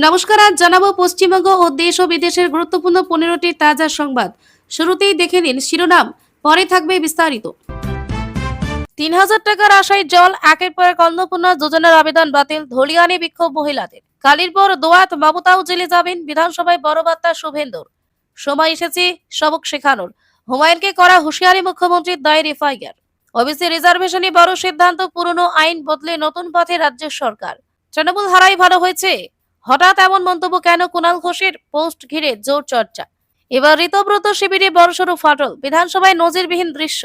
নমস্কার, আজ জানাবো পশ্চিমবঙ্গ ও দেশ ও বিদেশের গুরুত্বপূর্ণ 15টি তাজা সংবাদ। শুরুতেই দেখে নিন শিরোনাম, পরে থাকবে বিস্তারিত। 3,000 টাকার আশায় জল, একের পর এক অন্নপূর্ণা যোজনার আবেদন বাতিল, ধলিয়ানে বিক্ষোভ মহিলাদের। কালির পর দোয়াত, মমতাও জেলে যাবেন, বিধানসভায় বড় বার্তা শুভেন্দুর। সময় এসেছে সবক শেখানোর, হুমায়ুনকে করা হুঁশিয়ারি, মুখ্যমন্ত্রীর দায়ের এফআইআর। ওবিসি রিজার্ভেশনে বড় সিদ্ধান্ত, পুরনো আইন বদলে নতুন পথে রাজ্য সরকার। তৃণমূল হারাই ভালো হয়েছে, হঠাৎ এমন মন্তব্য কেন? কুণাল ঘোষের পোস্ট ঘিরে জোর চর্চা। এবার ঋতব্রত শিবিরে বড়সড় ফাটল, বিধানসভায় নজিরবিহীন দৃশ্য।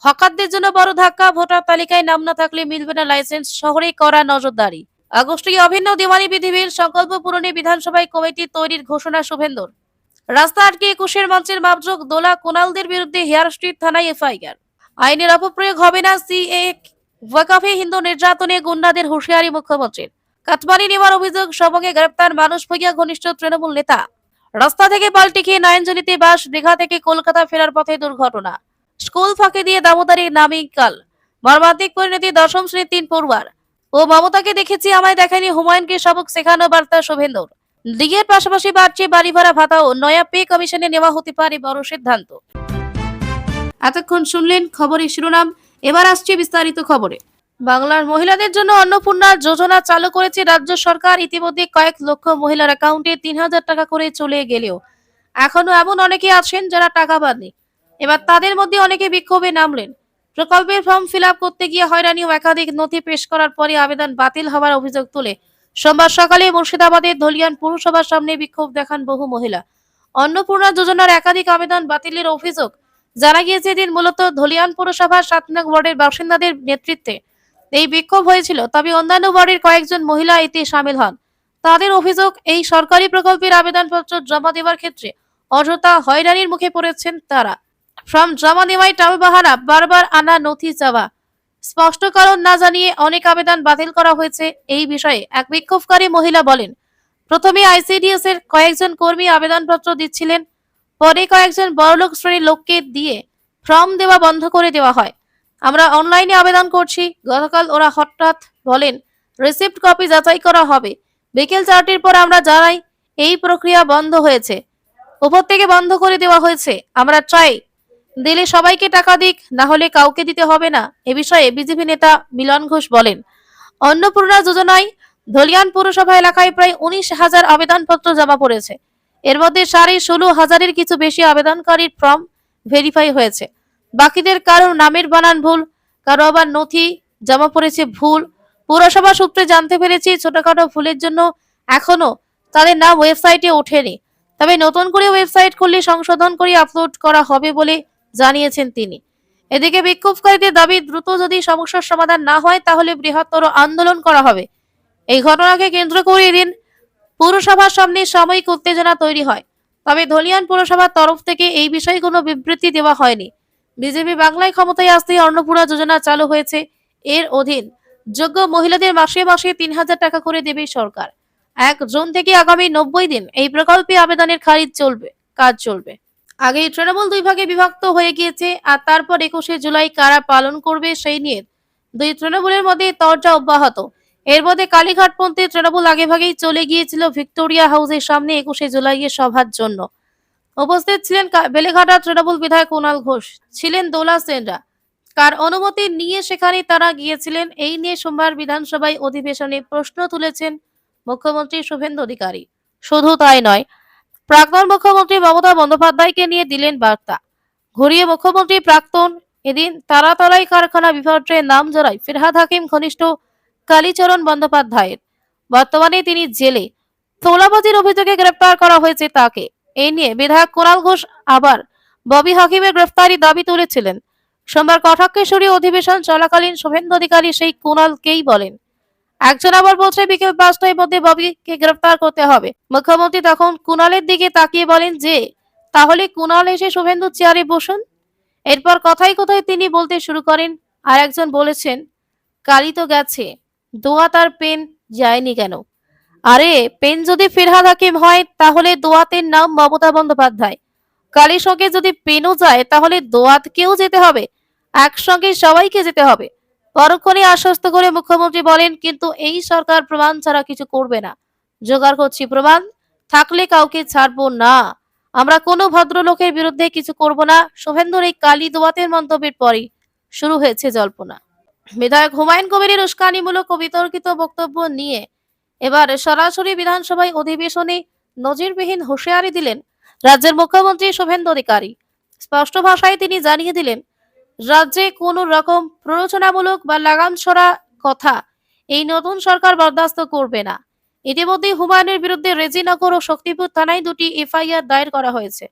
হকারদের জন্য বড় ধাক্কা, ভোটার তালিকায় নাম না থাকলে মিলবে না লাইসেন্স, শহরে করা নজরদারি। আগস্টে অভিন্ন দিওয়ানি বিধিবিল সংকল্প পূরণে বিধানসভায় কমিটি তৈরির ঘোষণা শুভেন্দুর। রাস্তা আটকে 21-এর মঞ্চের মাপজোক, দোলা কুণালদের বিরুদ্ধে হেয়ার স্ট্রিট থানায় এফআইআর। আইনের অপপ্রয়োগ হবে না, সিএ। ওয়াকফে হিন্দু নির্যাতনে গুন্ডাদের হুঁশিয়ারি মুখ্যমন্ত্রীর। কাটমানি নেওয়ার অভিযোগ, সবঙ্গে গ্রেপ্তার মানুষ ভূঁইয়া ঘনিষ্ঠ তৃণমূল নেতা। রাস্তা থেকে পাল্টি খেয়ে নয়নজলিতে বাস, দীঘা থেকে কলকাতা ফেরার পথে দুর্ঘটনা। স্কুল ফাঁকি দিয়ে দামোদরে নামিকাল, মর্মান্তিক পরিণতি, 10ম শ্রেণীর 3 পড়ুয়ার। ও মমতাকে দেখেছি আমায় দেখেনি, হুমায়ুনকে সবক শেখানো বার্তা শুভেন্দুর। দিঘের পাশাপাশি বাড়ছে বাড়ি ভাড়া ভাতাও, নয়া পে কমিশনে নেওয়া হতে পারে বড় সিদ্ধান্ত। এতক্ষণ শুনলেন খবরের শিরোনাম, এবার আসছে বিস্তারিত খবরে। বাংলার মহিলাদের জন্য অন্নপূর্ণা যোজনা চালু করেছে রাজ্য সরকার। ইতিমধ্যে কয়েক লক্ষ মহিলার অ্যাকাউন্টে 3,000 টাকা করে চলে গেলেও এখনো এমন অনেকে আছেন যারা টাকা পাননি। এবার তাদের মধ্যে অনেকে বিক্ষোভে নামলেন। প্রকল্পের ফর্ম ফিল আপ করতে গিয়ে হয়রানি ও একাধিক নথি পেশ করার পরে আবেদন বাতিল হওয়ার অভিযোগ তুলে সোমবার সকালে মুর্শিদাবাদের ধলিয়ান পুরসভার সামনে বিক্ষোভ দেখান বহু মহিলা। অন্নপূর্ণা যোজনার একাধিক আবেদন বাতিলের অভিযোগ জানা গিয়েছে। এদিন মূলত ধলিয়ান পুরসভার 7 নং ওয়ার্ডের বাসিন্দাদের নেতৃত্বে এই বিক্ষোভ হয়েছিল, তবে অন্যান্য ওয়ার্ডের কয়েকজন মহিলা এতে সামিল হন। তাদের অভিযোগ, এই সরকারি প্রকল্পের আবেদনপত্র জমা দেওয়ার ক্ষেত্রে অযথা হয়রানির মুখে পড়েছেন তারা। ফর্ম জমা দেওয়ায় টালবাহানা, বারবার আনা নথি চাওয়া, স্পষ্ট কারণ না জানিয়ে অনেক আবেদন বাতিল করা হয়েছে। এই বিষয়ে এক বিক্ষোভকারী মহিলা বলেন, প্রথমে আইসিডিএস এর কয়েকজন কর্মী আবেদনপত্র দিচ্ছিলেন, পরে কয়েকজন বড়লোক শ্রেণীর লোককে দিয়ে ফর্ম দেওয়া বন্ধ করে দেওয়া হয়। আমরা অনলাইনে আবেদন করছি। গতকাল ওরা হঠাৎ বলেন রিসিপ্ট কপি যাচাই করা হবে। বিকেল 4টির পর আমরা জানাই এই প্রক্রিয়া বন্ধ হয়েছে, উপর থেকে বন্ধ করে দেওয়া হয়েছে। আমরা চাই দিলে সবাইকে টাকা দিক, না হলে কাউকে দিতে হবে না। এ বিষয়ে বিজেপি নেতা মিলন ঘোষ বলেন, অন্নপূর্ণা যোজনায় ধলিয়ান পুরসভা এলাকায় প্রায় 19,000 আবেদনপত্র জমা পড়েছে। এর মধ্যে 16,500-এর কিছু বেশি আবেদনকারীর ফর্ম ভেরিফাই হয়েছে। বাকিদের কারো নামের বানান ভুল, কারো আবার নথি জমা পড়েছে ভুল। পুরসভা সূত্রে জানতে পেরেছি ছোটখাটো ভুলের জন্য এখনো তাদের নাম ওয়েবসাইটে ওঠেনি, তবে নতুন করে ওয়েবসাইট খুললে সংশোধন করে আপলোড করা হবে বলে জানিয়েছেন তিনি। এদিকে বিক্ষোভকারীদের দাবি, দ্রুত যদি সমস্যার সমাধান না হয় তাহলে বৃহত্তর আন্দোলন করা হবে। এই ঘটনাকে কেন্দ্র করে এদিন পুরসভার সামনে সাময়িক উত্তেজনা তৈরি হয়, তবে ধলিয়ান পুরসভার তরফ থেকে এই বিষয়ে কোনো বিবৃতি দেওয়া হয়নি। বিজেপি বাংলায় ক্ষমতায় আসতেই অন্নপূর্ণা যোজনা চালু হয়েছে। এর অধীন যোগ্য মহিলাদের মাসে মাসে 3,000 টাকা করে দেবে সরকার। 1 জুন থেকে আগামী 90 দিন এই প্রকল্পে আবেদনের কাজ চলবে। আগেই তৃণমূল 2 ভাগে বিভক্ত হয়ে গিয়েছে, আর তারপর 21শে জুলাই কারা পালন করবে সেই নিয়ে দুই তৃণমূলের মধ্যে তরজা অব্যাহত। এর মধ্যে কালীঘাটপন্থী তৃণমূল আগেভাগেই চলে গিয়েছিল ভিক্টোরিয়া হাউসের সামনে 21শে জুলাইয়ের সভার জন্য। উপস্থিত ছিলেন বেলেঘাটা তৃণমূল বিধায়ক কুণাল ঘোষ, ছিলেন দোলা সেনরা। কার অনুমতি নিয়ে সেখানে তারা গিয়েছিলেন, এই নিয়ে সোমবার বিধানসভায় অধিবেশনে প্রশ্ন তুলেছেন মুখ্যমন্ত্রী শুভেন্দু অধিকারী। শুধু তাই নয়, প্রাক্তন মুখ্যমন্ত্রী মমতা বন্দ্যোপাধ্যায়কে নিয়ে দিলেন বার্তা। ঘুরিয়ে মুখ্যমন্ত্রী প্রাক্তন এদিন তারাতলাই কারখানা বিপর্যয়ে নাম জড়ায় ফিরহাদ হাকিম ঘনিষ্ঠ কালীচরণ বন্দ্যোপাধ্যায়ের। বর্তমানে তিনি জেলে, তোলাবাজির অভিযোগে গ্রেপ্তার করা হয়েছে তাকে। এই নিয়ে বিধায়ক কুণাল ঘোষ আবার ববি হাকিমের গ্রেফতারি দাবি তুলেছিলেন। সোমবার কটাক্ষেশ্বরী অধিবেশন চলাকালীন শুভেন্দু অধিকারী সেই কুণালকেই বলেন, একজন আবার বলছে বিকেল 5টার মধ্যে ববিকে গ্রেফতার করতে হবে। মুখ্যমন্ত্রী তখন কুণালের দিকে তাকিয়ে বলেন যে তাহলে কুণাল এসে শুভেন্দু চেয়ারে বসুন। এরপর কথায় কথায় তিনি বলতে শুরু করেন, আর একজন বলেছেন কালি তো গেছে, দোয়া তার পেন যায়নি কেন? আরে পেন যদি ফিরহাদ হাকিম হয় তাহলে দোয়াতের নাম মমতা বন্দ্যোপাধ্যায়। কালীর সঙ্গে যদি পেনও যায় তাহলে দোয়াতকেও যেতে হবে, একসঙ্গে সবাইকে যেতে হবে। পরক্ষণে আশ্বস্ত করে মুখ্যমন্ত্রী বলেন, কিন্তু এই সরকার প্রমাণ ছাড়া কিছু করবে না। জোগাড় করছি প্রমাণ, থাকলে কাউকে ছাড়বো না। আমরা কোনো ভদ্রলোকের বিরুদ্ধে কিছু করব না। শুভেন্দুর এই কালী দোয়াতের মন্তব্যের পরই শুরু হয়েছে জল্পনা। বিধায়ক হুমায়ুন কবিরের উস্কানিমূলক ও বিতর্কিত বক্তব্য নিয়ে এবার সরাসরি বিধানসভায় অধিবেশনে নজিরবিহীন হুঁশিয়ারি দিলেন রাজ্যের মুখ্যমন্ত্রী শুভেন্দু অধিকারী। স্পষ্ট ভাষায় তিনি জানিয়ে দিলেন, রাজ্যে কোনো রকম প্ররোচনামূলক বা লাগামছড়া কথা এই নতুন সরকার বরদাস্ত করবে না। ইতিমধ্যেই হুমায়ুনের বিরুদ্ধে রেজিনগর ও শক্তিপুর থানায় দুটি এফআইআর দায়ের করা হয়েছে।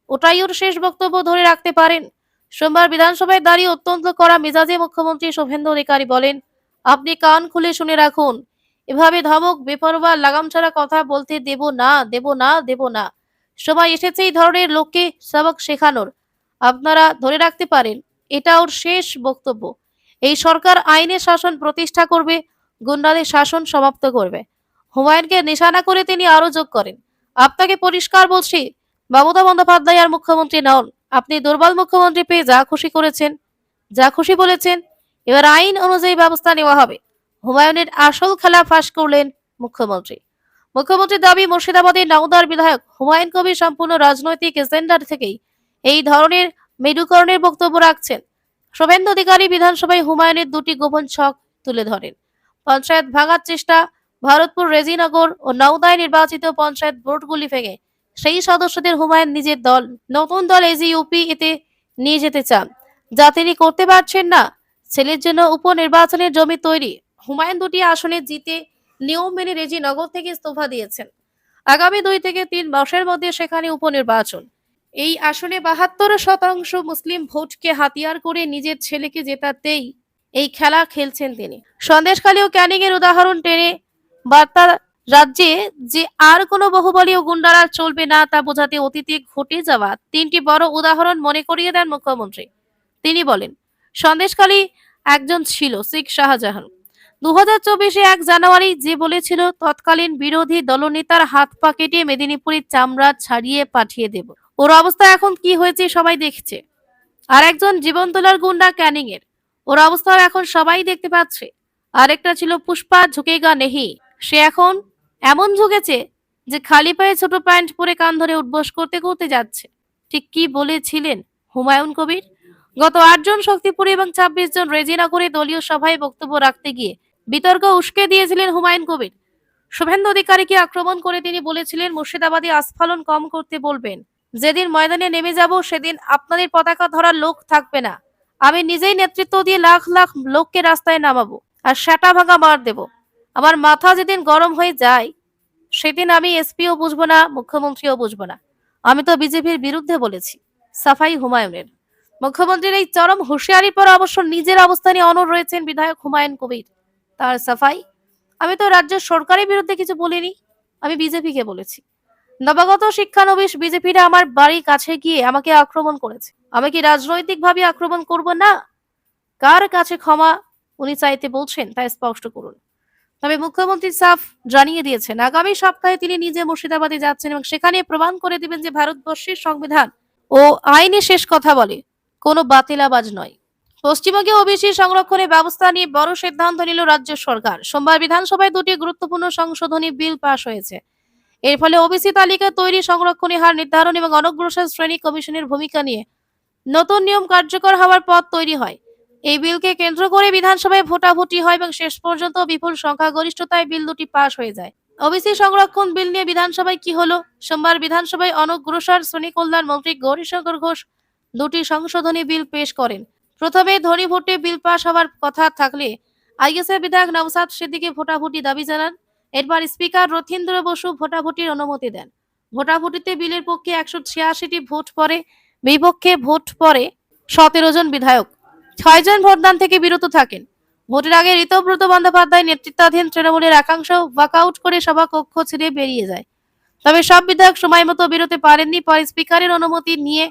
ওটাই ওর শেষ বক্তব্য ধরে রাখতে পারেন। সোমবার বিধানসভায় দাঁড়িয়ে অত্যন্ত কড়া মেজাজে মুখ্যমন্ত্রী শুভেন্দু অধিকারী বলেন, আপনি কান খুলে শুনে রাখুন, এভাবে ধমক বেপরোয়া লাগামছাড়া কথা বলতে দেব না, দেব না, দেব না। সময় এসেছে এই ধরনের লোককে সবক শেখানোর। আপনারা ধরে রাখতে পারেন, এটা ওর শেষ বক্তব্য। এই সরকার আইনের শাসন প্রতিষ্ঠা করবে, গুন্ডাদের শাসন সমাপ্ত করবে। হুমায়ুনকে নিশানা করে তিনি আরো যোগ করেন, আপনাকে পরিষ্কার বলছি, মমতা বন্দ্যোপাধ্যায় আর মুখ্যমন্ত্রী নন। আপনি দুর্বল মুখ্যমন্ত্রী পেয়ে যা খুশি করেছেন, যা খুশি বলেছেন। এবার আইন অনুযায়ী ব্যবস্থা নেওয়া হবে। হুমায়ুনের আসল খেলা ফাঁস করলেন মুখ্যমন্ত্রী। মুখ্যমন্ত্রীর দাবি, মুর্শিদাবাদের নওদার বিধায়ক হুমায়ুন কবির সম্পূর্ণ রাজনৈতিক এজেন্ডার থেকেই এই ধরনের মেরুকরণের বক্তব্য রাখছেন। শুভেন্দু অধিকারী বিধানসভায় হুমায়ুনের দুটি গোপন ছক তুলে ধরেন। পঞ্চায়েত ভাঙার চেষ্টা, ভরতপুর, রেজিনগর ও নওদায় নির্বাচিত পঞ্চায়েত বোর্ডগুলি ভেঙে সেই সদস্যদের হুমায়ুন নিজের দল, নতুন দল এজিইউপি এতে নিয়ে যেতে চান, যা তিনি করতে পারছেন না। ছেলের জন্য উপনির্বাচনের জমি তৈরি। হুমায়ুন দুটি আসনে জিতে নিয়ম মেনে রেজিনগর থেকে ইস্তফা দিয়েছেন। আগামী 2 থেকে 3 মাসের মধ্যে সেখানে উপনির্বাচন। এই আসনে 72% মুসলিম ভোটকে হাতিয়ার করে নিজের ছেলেকে জেতাতেই এই খেলা খেলছেন তিনি। সন্দেশখালী ও ক্যানিং এর উদাহরণ টেনে বার্তা, রাজ্যে যে আর কোনো বহুবলীয় গুন্ডারাজ চলবে না তা বোঝাতে অতীতে ঘটে যাওয়া 3টি বড় উদাহরণ মনে করিয়ে দেন মুখ্যমন্ত্রী। তিনি বলেন, সন্দেশখালী একজন ছিল শেখ শাহজাহান। 2024 1 জানুয়ারি যে বলেছিল তৎকালীন বিরোধী দলনেতার হাত পা কেটে মেদিনীপুরের চামড়া ছাড়িয়ে পাঠিয়ে দেব, ওর অবস্থা এখন কি হয়েছে সবাই দেখছে। আর একজন জীবনতলার গুন্ডা ক্যানিং এর, ওর অবস্থাও এখন সবাই দেখতে পাচ্ছে। আরেকটা ছিল পুষ্পা ঝুঁকেগা নেহি, সে এখন এমন ঝুঁকেছে যে খালি পায়ে ছোট প্যান্ট পরে কান ধরে উঠবোস করতে করতে যাচ্ছে। ঠিক কি বলেছিলেন হুমায়ুন কবির? গত 8 জন শক্তিপুরে এবং 26 জন রেজিনগরে দলীয় সভায় বক্তব্য রাখতে গিয়ে বিতর্ক উস্কে দিয়েছিলেন হুমায়ুন কবির। শুভেন্দু অধিকারীকে আক্রমণ করে তিনি বলেছিলেন, মুর্শিদাবাদে আস্ফালন কম করতে বলবেন। যেদিন ময়দানে নেমে যাব সেদিন আপনাদের পতাকা ধরার লোক থাকবে না। আমি নিজেই নেতৃত্ব দিয়ে লাখ লাখ লোককে রাস্তায় নামাবো আর সেটা ভাঙা মার দেব। আমার মাথা যেদিন গরম হয়ে যায় সেদিন আমি এসপিও বুঝবো না, মুখ্যমন্ত্রীও বুঝবো না। আমি তো বিজেপির বিরুদ্ধে বলেছি। সাফাই হুমায়ুনের। মুখ্যমন্ত্রীর এই চরম হুঁশিয়ারির পর অবশ্য নিজের অবস্থানে অনড় রয়েছেন বিধায়ক হুমায়ুন কবির। তার সাফাই, আমি তো রাজ্য সরকারের বিরুদ্ধে কিছু বলিনি, আমি বিজেপিকে বলেছি। নবাগত শিক্ষানবিশ বিজেপিরা আমার বাড়ির কাছে গিয়ে আমাকে আক্রমণ করেছে। আমি কি রাজনৈতিকভাবে আক্রমণ করব না? কার কাছে ক্ষমা উনি চাইতে বলছেন তা স্পষ্ট করুন। তবে মুখ্যমন্ত্রী সাফ জানিয়ে দিয়েছেন, আগামী সপ্তাহে তিনি নিজে মুর্শিদাবাদে যাচ্ছেন এবং সেখানে প্রমাণ করে দিবেন যে ভারতবর্ষের সংবিধান ও আইনে শেষ কথা বলে, কোনো বাতিলাবাজ নয়। পশ্চিমবঙ্গে ওবিসি সংরক্ষণের ব্যবস্থা নিয়ে বড় সিদ্ধান্ত নিল রাজ্য সরকার। সোমবার বিধানসভায় দুটি গুরুত্বপূর্ণ সংশোধনী বিল পাশ হয়েছে। এর ফলে ওবিসি তালিকা তৈরি, সংরক্ষণের হার নির্ধারণ এবং অনগ্রসর শ্রেণী কমিশনের ভূমিকা নিয়ে নতুন নিয়ম কার্যকর হওয়ার পথ তৈরি হয়। এই বিলকে কেন্দ্র করে বিধানসভায় ভোটাভুটি হয় এবং শেষ পর্যন্ত বিপুল সংখ্যাগরিষ্ঠতায় বিল দুটি পাশ হয়ে যায়। ওবিসি সংরক্ষণ বিল নিয়ে বিধানসভায় কি হলো? সোমবার বিধানসভায় অনগ্রসর শ্রেণী কল্যাণ মন্ত্রী গৌরীশঙ্কর ঘোষ দুটি সংশোধনী বিল পেশ করেন। প্রথমে ধ্বনি ভোটে বিল পাশ হওয়ার কথা থাকলে আইএসএফ বিধায়ক নওশাদ সিদ্দিকী ভোটাভুটি দাবি জানান। এরপর স্পিকার রথীন্দ্র বসু ভোটাভুটির অনুমতি দেন। ভোটাভুটিতে বিলের পক্ষে 186টি ভোট পড়ে, বিপক্ষে ভোট পড়ে 17 জন বিধায়ক। 6 জন ভোটদান থেকে বিরত থাকেন। ভোটের আগে ঋতব্রত বন্দ্যোপাধ্যায় নেতৃত্বাধীন তৃণমূলের একাংশ ওয়াকআউট করে সভাকক্ষ ছেড়ে বেরিয়ে যায়। তবে সব বিধায়ক সময় মতো বেরোতে পারেননি। পরে স্পিকারের অনুমতি নিয়ে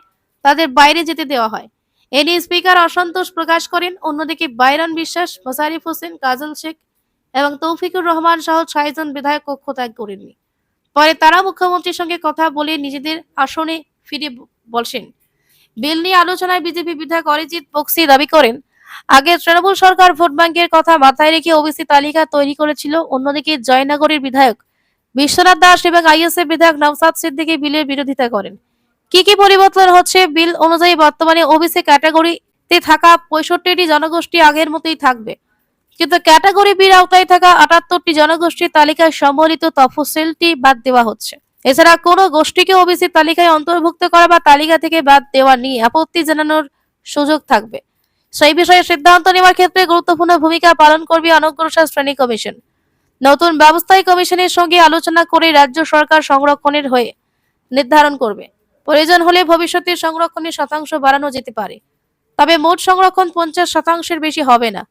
তাদের বাইরে যেতে দেওয়া হয়। এ নিয়ে স্পিকার অসন্তোষ প্রকাশ করেন। অন্যদিকে বাইরন বিশ্বাস, মোশাররফ হোসেন, কাজল শেখ এবং তৌফিকুর রহমান সহ 6 জন বিধায়ক কক্ষ ত্যাগ করেননি। পরে তারা মুখ্যমন্ত্রীর সঙ্গে কথা বলে নিজেদের আসনে ফিরে বসেন। বিল নিয়ে আলোচনায় বিজেপি বিধায়ক অরিজিৎ বক্সি দাবি করেন, আগে তৃণমূল সরকার ভোট ব্যাংকের কথা মাথায় রেখে ওবিসি তালিকা তৈরি করেছিল। অন্যদিকে জয়নগরের বিধায়ক বিশ্বনাথ দাস এবং আইএসএফ বিধায়ক নওশাদ সিদ্দিকী বিলের বিরোধিতা করেন। কি পরিবর্তন হচ্ছে? বিল অনুযায়ী বর্তমানে ওবিসি ক্যাটাগরিতে থাকা 65টি জনগোষ্ঠী আগের মতোই থাকবে, কিন্তু ক্যাটাগরি বির আওতায় থাকা 78টি জনগোষ্ঠীর তালিকায় সম্বলিত তফসিলটি বাদ দেওয়া হচ্ছে। এছাড়া কোনো গোষ্ঠীকে ওবিসি তালিকায় অন্তর্ভুক্ত করা বা তালিকা থেকে বাদ দেওয়া নিয়ে আপত্তি জানানোর সুযোগ থাকবে। সেই বিষয়ে সিদ্ধান্ত নেওয়ার ক্ষেত্রে গুরুত্বপূর্ণ ভূমিকা পালন করবে অনগ্রসর শ্রেণী কমিশন। নতুন ব্যবস্থায় কমিশনের সঙ্গে আলোচনা করে রাজ্য সরকার সংরক্ষণের হয়ে নির্ধারণ করবে। প্রয়োজন হলে ভবিষ্যতে সংরক্ষণের শতাংশ বাড়ানো যেতে পারে, তবে মোট সংরক্ষণ 50% বেশি হবে না।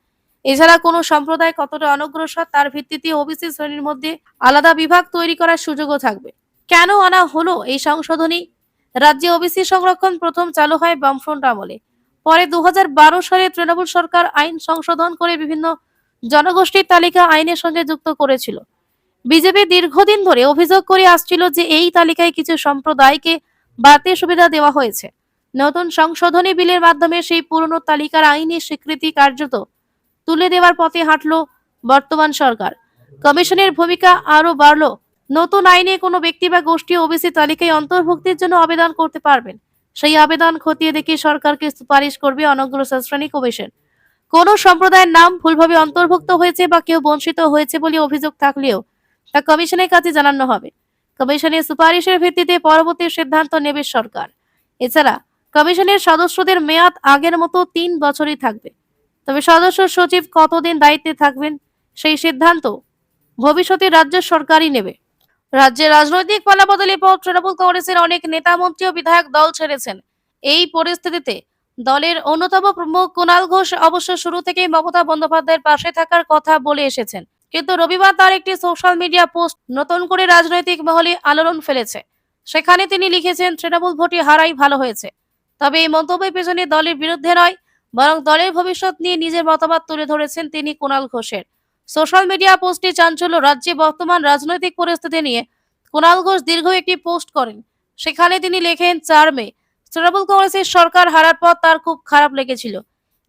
এছাড়া কোনো সম্প্রদায় কতটা অনগ্রসর তার ভিত্তিতে ওবিসি শ্রেণীর মধ্যে আলাদা বিভাগ তৈরি করার সুযোগও থাকবে। কেন আনা হলো এই সংশোধনী? রাজ্যে ওবিসি সংরক্ষণ প্রথম চালু হয় বামফ্রন্ট আমলে। পরে 2012 সালে তৃণমূল সরকার আইন সংশোধন করে বিভিন্ন জনগোষ্ঠীর তালিকা আইনের সঙ্গে যুক্ত করেছিল। বিজেপি দীর্ঘদিন ধরে অভিযোগ করে আসছিল যে এই তালিকায় কিছু সম্প্রদায়কে বাড়তি সুবিধা দেওয়া হয়েছে। নতুন সংশোধনী বিলের মাধ্যমে সেই পুরনো তালিকার আইনি স্বীকৃতি কার্যত তুলে দেওয়ার পথে হাঁটল বর্তমান সরকার। কমিশনের ভূমিকা আরো বাড়ল। নতুন আইনে কোনো ব্যক্তি বা গোষ্ঠী ওবিসি তালিকায় অন্তর্ভুক্তির জন্য আবেদন করতে পারবেন। সেই আবেদন খতিয়ে দেখে সরকারকে সুপারিশ করবে অনগ্রসর শ্রেণী কমিশন। কোনো সম্প্রদায়ের নাম ভুলভাবে অন্তর্ভুক্ত হয়েছে বা কেউ বঞ্চিত হয়েছে বলে অভিযোগ থাকলেও তা কমিশনের কাছে জানানো হবে। কমিশনের সুপারিশের ভিত্তিতে পরবর্তী সিদ্ধান্ত নেবে সরকার। এছাড়া কমিশনের সদস্যদের মেয়াদ আগের মতো 3 বছরই থাকবে, তবে সদস্য সচিব কতদিন দায়িত্বে থাকবেন সেই সিদ্ধান্ত ভবিষ্যতে রাজ্য সরকারই নেবে। রাজ্যের রাজনৈতিক পালাবদলের পর তৃণমূল কংগ্রেসের অনেক নেতা মন্ত্রী ও বিধায়ক দল ছেড়েছেন। এই পরিস্থিতিতে দলের অন্যতম প্রমুখ কুণাল ঘোষ অবশ্য শুরু থেকেই মমতা বন্দ্যোপাধ্যায়ের পাশে থাকার কথা বলে এসেছেন, কিন্তু রবিবার তার একটি সোশ্যাল মিডিয়া পোস্ট নতুন করে রাজনৈতিক মহলে আলোড়ন ফেলেছে। সেখানে তিনি লিখেছেন, তৃণমূল ভোটে হারাই ভালো হয়েছে। তবে এই মন্তব্যের পেছনে দলের বিরুদ্ধে নয়, বরং দলের ভবিষ্যৎ নিয়ে নিজের মতামত তুলে ধরেছেন তিনি। কুণাল ঘোষের সোশ্যাল মিডিয়া পোস্টে চাঞ্চল্য। রাজ্যে বর্তমান রাজনৈতিক পরিস্থিতি নিয়ে কুণাল ঘোষ দীর্ঘ একটি পোস্ট করেন। সেখানে তিনি লেখেন, 4 মে তৃণমূল কংগ্রেসের সরকার হারার পর তার খুব খারাপ লেগেছিল।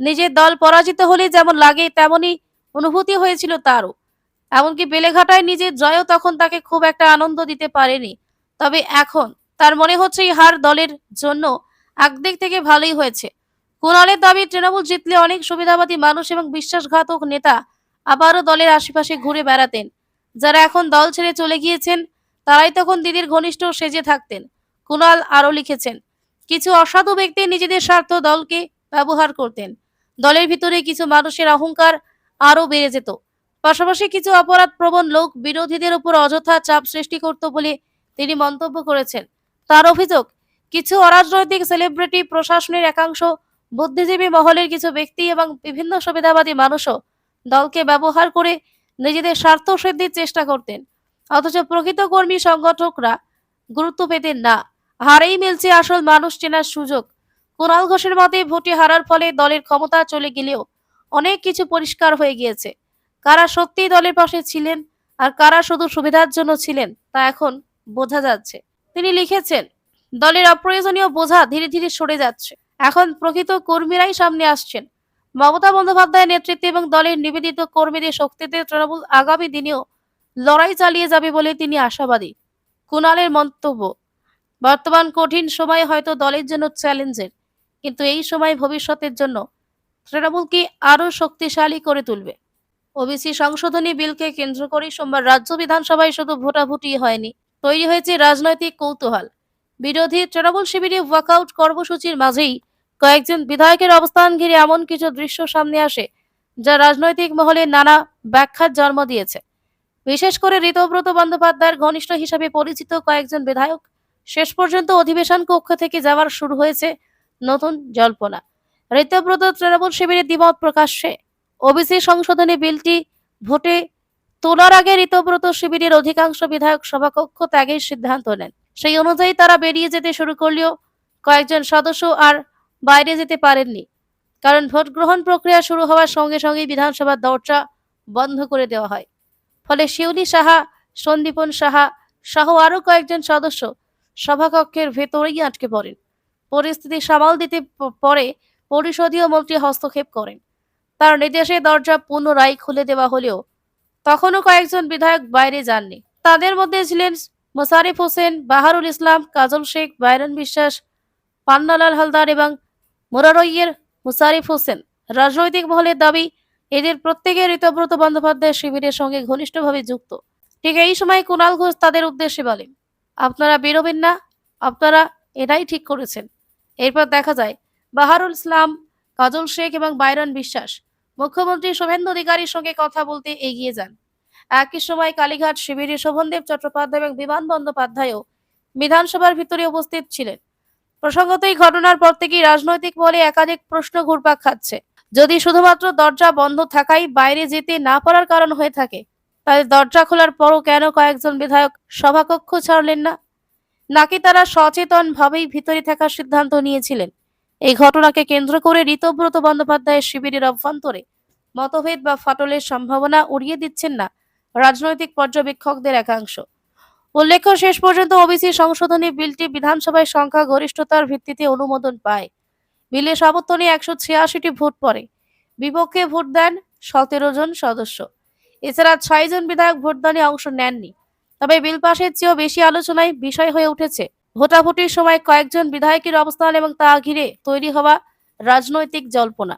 নিজের দল পরাজিত হলে যেমন লাগে তেমনই অনুভূতি হয়েছিল তারও। এমনকি বেলেঘাটায় নিজের জয়ও তখন তাকে খুব একটা আনন্দ দিতে পারেনি। তবে এখন তার মনে হচ্ছে এই হার দলের জন্য একদিক থেকে ভালোই হয়েছে। কুণালের দাবি, তৃণমূল জিতলে অনেক সুবিধাবাদী মানুষ এবং বিশ্বাসঘাতক নেতা আবারও দলের আশেপাশে ঘুরে বেড়াতেন। যারা এখন দল ছেড়ে চলে গিয়েছেন তারাই তখন দিদির ঘনিষ্ঠ সেজে থাকতেন। কুণাল আরও লিখেছেন, কিছু অসাধু ব্যক্তি নিজেদের স্বার্থ দলকে ব্যবহার করতেন। দলের ভিতরে কিছু মানুষের অহংকার আরও বেড়ে যেত। পাশাপাশি কিছু অপরাধ প্রবণ লোক বিরোধীদের উপর অযথা চাপ সৃষ্টি করত বলে তিনি মন্তব্য করেছেন। তার অভিযোগ, কিছু অরাজনৈতিক সেলিব্রিটি, প্রশাসনের একাংশ, বুদ্ধিজীবী মহলের কিছু ব্যক্তি এবং বিভিন্ন সুবিধাবাদী মানুষও দলকে ব্যবহার করে নিজেদের স্বার্থ সিদ্ধির চেষ্টা করতেন। অথচ প্রকৃত কর্মী সংগঠকরা গুরুত্ব পেতেন না। হারেই মিলছে আসল মানুষ চেনার সুযোগ। কুণাল ঘোষের মতে, ভোটে হারার ফলে দলের ক্ষমতা চলে গেলেও অনেক কিছু পরিষ্কার হয়ে গিয়েছে। কারা সত্যিই দলের পাশে ছিলেন আর কারা শুধু সুবিধার জন্য ছিলেন তা এখন বোঝা যাচ্ছে। তিনি লিখেছেন, দলের অপ্রয়োজনীয় বোঝা ধীরে ধীরে সরে যাচ্ছে। এখন প্রকৃত কর্মীরাই সামনে আসছেন। মমতা বন্দ্যোপাধ্যায়ের নেতৃত্বে এবং দলের নিবেদিত কর্মীদের শক্তিতে তৃণমূল আগামী দিনেও লড়াই চালিয়ে যাবে বলে তিনি আশাবাদী। কুণালের মন্তব্য, বর্তমান কঠিন সময় হয়তো দলের জন্য চ্যালেঞ্জের, কিন্তু এই সময় ভবিষ্যতের জন্য তৃণমূলকে আরও শক্তিশালী করে তুলবে। ওবিসি সংশোধনী বিলকে কেন্দ্র করে সোমবার রাজ্য বিধানসভায় শুধু ভোটাভুটি হয়নি, তৈরি হয়েছে রাজনৈতিক কৌতূহল। বিরোধী তৃণমূল শিবিরে ওয়াকআউট কর্মসূচির মাঝেই কয়েকজন বিধায়কের অবস্থান ঘিরে এমন কিছু দৃশ্য সামনে আসে যা রাজনৈতিক মহলে নানা ব্যাখ্যার জন্ম দিয়েছে। বিশেষ করে ঋতব্রত বন্দ্যোপাধ্যায়ের ঘনিষ্ঠ হিসেবে পরিচিত কয়েকজন বিধায়ক শেষ পর্যন্ত অধিবেশন কক্ষ থেকে যাওয়ার শুরু হয়েছে নতুন জল্পনা। ঋতব্রত তৃণমূল শিবিরের দ্বিমত প্রকাশ্যে। ওবিসি সংশোধনী বিলটি ভোটে তোলার আগে ঋতব্রত শিবিরের অধিকাংশ বিধায়ক সভাকক্ষ ত্যাগের সিদ্ধান্ত নেন। সেই অনুযায়ী তারা বেরিয়ে যেতে শুরু করলেও কয়েকজন সদস্য আর বাইরে যেতে পারেননি, কারণ ভোট গ্রহণ প্রক্রিয়া শুরু হওয়ার সঙ্গে সঙ্গেই বিধানসভার দরজা বন্ধ করে দেওয়া হয়। ফলে শিউলি সাহা, সন্দীপন সাহা সহ আরো কয়েকজন সদস্য সভাকক্ষের ভেতরেই আটকে পড়েন। পরিস্থিতি সামাল দিতে পরে পরিষদীয় মন্ত্রী হস্তক্ষেপ করেন। তার নির্দেশে দরজা পুনরায় খুলে দেওয়া হলেও তখনও কয়েকজন বিধায়ক বাইরে যাননি। তাদের মধ্যে ছিলেন মোশাররফ হোসেন, বাহারুল ইসলাম, কাজল শেখ, বাইরন বিশ্বাস, পান্নালাল হালদার এবং মোরারইয়ের মোশাররফ হোসেন। রাজনৈতিক মহলের দাবি, এদের প্রত্যেকে ঋতব্রত বন্দ্যোপাধ্যায়ের শিবিরের সঙ্গে ঘনিষ্ঠভাবে যুক্ত। ঠিক এই সময় কুণাল ঘোষ তাদের উদ্দেশ্যে বলেন, আপনারা বেরোবেন না, আপনারা এটাই ঠিক করেছেন। এরপর দেখা যায় বাহারুল ইসলাম, কাজল শেখ এবং বাইরন বিশ্বাস মুখ্যমন্ত্রী শুভেন্দু অধিকারীর সঙ্গে কথা বলতে এগিয়ে যান। একই সময় কালীঘাট শিবিরে শোভনদেব চট্টোপাধ্যায় এবং বিমান বন্দ্যোপাধ্যায়ও বিধানসভার ভিতরে উপস্থিত ছিলেন। প্রসঙ্গত এই ঘটনার পর থেকেই রাজনৈতিক মহলে একাধিক প্রশ্ন ঘুরপাক খাচ্ছে। যদি শুধুমাত্র দরজা বন্ধ থাকাই বাইরে যেতে না পারার কারণ হয়ে থাকে, তাহলে দরজা খোলার পরও কেন কয়েকজন বিধায়ক সভাকক্ষ ছাড়লেন না? নাকি তারা সচেতনভাবেই ভিতরে থাকার সিদ্ধান্ত নিয়েছিলেন? এই ঘটনাকে কেন্দ্র করে ঋতব্রত বন্দ্যোপাধ্যায়ের শিবিরের অভ্যন্তরে মতভেদ বা ফাটলের সম্ভাবনা উড়িয়ে দিচ্ছেন না রাজনৈতিক পর্যবেক্ষকদের একাংশ। উল্লেখ্য, শেষ পর্যন্ত ওবিসি সংশোধনী বিলটি বিধানসভায় সংখ্যা গরিষ্ঠতার ভিত্তিতে অনুমোদন পায়। বিলে সমর্থনে 186টি ভোট পড়ে, বিপক্ষে ভোট দেন 17 জন সদস্য। এছাড়া 6 জন বিধায়ক ভোটদানে অংশ নেননি। তবে বিল পাশের চেয়েও বেশি আলোচনায় বিষয় হয়ে উঠেছে ভোটাভুটির সময় কয়েকজন বিধায়কের অবস্থান এবং তা ঘিরে তৈরি হওয়া রাজনৈতিক জল্পনা।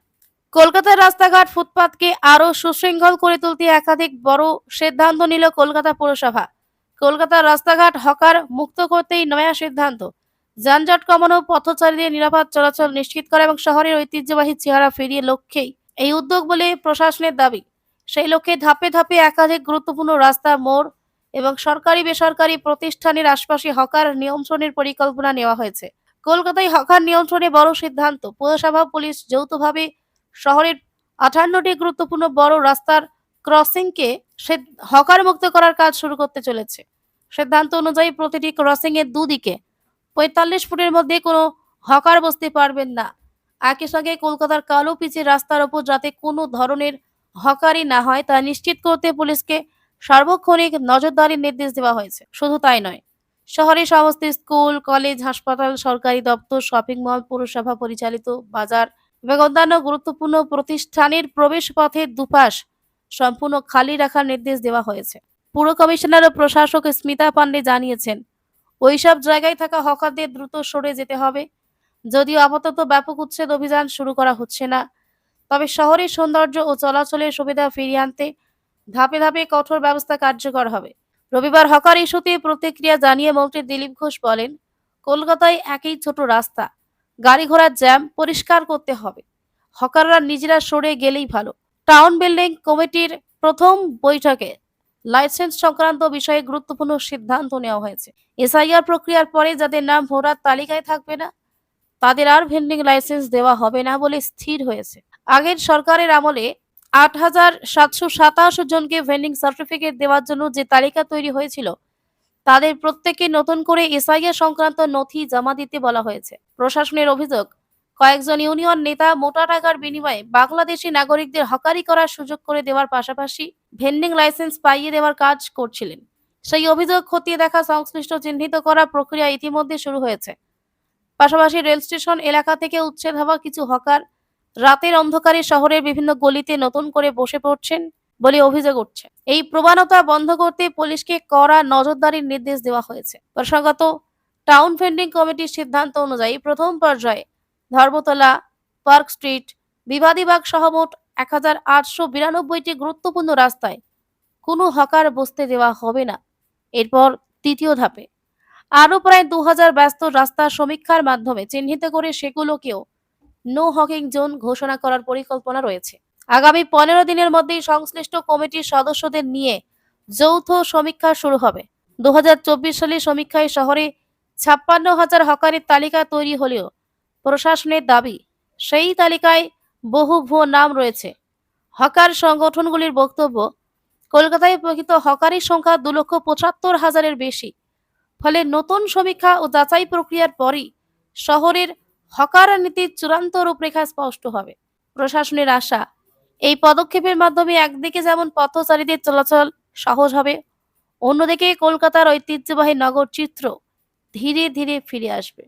কলকাতার রাস্তাঘাট ফুটপাতকে আরো সুশৃঙ্খল করে তুলতে একাধিক বড় সিদ্ধান্ত নিল কলকাতা পৌরসভা। কলকাতার রাস্তাঘাট হকার মুক্ত করতেই নয়া সিদ্ধান্ত। যানজট কমানো, পথচারীদের নিরাপদ চলাচল নিশ্চিত করা এবং শহরের ঐতিহ্যবাহী চেহারা ফিরিয়ে লক্ষ্যেই এই উদ্যোগ বলে প্রশাসনের দাবি। সেই লক্ষ্যে ধাপে ধাপে একাধিক গুরুত্বপূর্ণ রাস্তা, মোড় এবং সরকারি বেসরকারি প্রতিষ্ঠানের আশপাশে হকার নিয়ন্ত্রণের পরিকল্পনা নেওয়া হয়েছে। কলকাতায় হকার নিয়ন্ত্রণে বড় সিদ্ধান্ত। পৌরসভা পুলিশ যৌথভাবে শহরের 58টি গুরুত্বপূর্ণ বড় রাস্তার ক্রসিংকে হকার মুক্ত করার কাজ শুরু করতে চলেছে। সিদ্ধান্ত অনুযায়ী প্রতিটি ক্রসিং এর দুদিকে 45 ফুটের মধ্যে কোনো হকার বসতে পারবেন না। একই সঙ্গে কলকাতার কালো পিচের রাস্তার ওপর যাতে কোনো ধরনের হকারি না হয় তা নিশ্চিত করতে পুলিশকে সার্বক্ষণিক নজরদারির নির্দেশ দেওয়া হয়েছে। শুধু তাই নয়, শহরের সমস্ত স্কুল, কলেজ, হাসপাতাল, সরকারি দপ্তর, শপিং মল, পৌরসভা পরিচালিত বাজার এবং অন্যান্য গুরুত্বপূর্ণ প্রতিষ্ঠানের প্রবেশ পথের দুপাশ সম্পূর্ণ খালি রাখার নির্দেশ দেওয়া হয়েছে। পুর কমিশনার ও প্রশাসক স্মিতা পান্ডে জানিয়েছেন, ওইসব জায়গায় থাকা হকারদের দ্রুত সরে যেতে হবে। যদিও আপাতত ব্যাপক উচ্ছেদ অভিযান শুরু করা হচ্ছে না, তবে শহরের সৌন্দর্য ও চলাচলের সুবিধা ফিরিয়ে আনতে ধাপে ধাপে কঠোর ব্যবস্থা কার্যকর হবে। রবিবার হকার ইস্যুতে প্রতিক্রিয়া জানিয়ে মন্ত্রী দিলীপ ঘোষ বলেন, কলকাতায় একই ছোট রাস্তা, গাড়ি ঘোড়ার জ্যাম পরিষ্কার করতে হবে। হকাররা নিজেরা সরে গেলেই ভালো। টাউন বিল্ডিং কমিটির প্রথম বৈঠকে লাইসেন্স সংক্রান্ত বিষয়ে গুরুত্বপূর্ণ সিদ্ধান্ত নেওয়া হয়েছে। এসআইআর প্রক্রিয়ার পরে যাদের নাম ভোটার তালিকায় থাকবে না, তাদের আর ভেন্ডিং লাইসেন্স দেওয়া হবে না বলে স্থির হয়েছে। আগের সরকারের আমলে 8,727 জনকে ভেন্ডিং সার্টিফিকেট দেওয়ার জন্য যে তালিকা তৈরি হয়েছিল, তাদের প্রত্যেককে নতুন করে এসআইআর সংক্রান্ত নথি জমা দিতে বলা হয়েছে। প্রশাসনের অভিযোগ, কয়েকজন ইউনিয়ন নেতা মোটা টাকার বিনিময়ে বাংলাদেশি নাগরিকদের হকারি করার সুযোগ করে দেওয়ার পাশাপাশি ভেন্ডিং লাইসেন্স পাইয়ে দেওয়ার কাজ করছিলেন। সেই অভিযোগ খতিয়ে দেখা, সংশ্লিষ্ট চিহ্নিত করার প্রক্রিয়া ইতিমধ্যে শুরু হয়েছে। পাশাপাশি রেল স্টেশন এলাকা থেকে উচ্ছেদ হওয়া কিছু হকার রাতের অন্ধকারে শহরের বিভিন্ন গলিতে নতুন করে বসে পড়ছেন বলে অভিযোগ উঠছে। এই প্রবণতা বন্ধ করতে পুলিশকে কড়া নজরদারির নির্দেশ দেওয়া হয়েছে। প্রসঙ্গত, টাউন ভেন্ডিং কমিটির সিদ্ধান্ত অনুযায়ী প্রথম পর্যায়ে ধর্মতলা, পার্ক স্ট্রিট, বিবাদীবাগ সহ মোট 1892টি গুরুত্বপূর্ণ রাস্তায় কোনো হকার বসতে দেওয়া হবে না। এরপর দ্বিতীয় ধাপে আরো প্রায় 2000 ব্যস্ত রাস্তা সমীক্ষার মাধ্যমে চিহ্নিত করে সেগুলোকেও নো হকিং জোন ঘোষণা করার পরিকল্পনা রয়েছে। আগামী 15 দিনের মধ্যেই সংশ্লিষ্ট কমিটির সদস্যদের নিয়ে যৌথ সমীক্ষা শুরু হবে। 2024 সালে সমীক্ষায় শহরে 56,000 হকারের তালিকা তৈরি হলেও প্রশাসনের দাবি, সেই তালিকায় বহু ভুয়ো নাম রয়েছে। হকার সংগঠনগুলির বক্তব্য, কলকাতায় প্রকৃত হকারের সংখ্যা 2,75,000-এর বেশি। ফলে নতুন সমীক্ষা ও যাচাই প্রক্রিয়ার পরই শহরের হকার নীতির চূড়ান্ত রূপরেখা স্পষ্ট হবে। প্রশাসনের আশা, এই পদক্ষেপের মাধ্যমে একদিকে যেমন পথচারীদের চলাচল সহজ হবে, অন্যদিকে কলকাতার ঐতিহ্যবাহী নগর চিত্র ধীরে ধীরে ফিরে আসবে।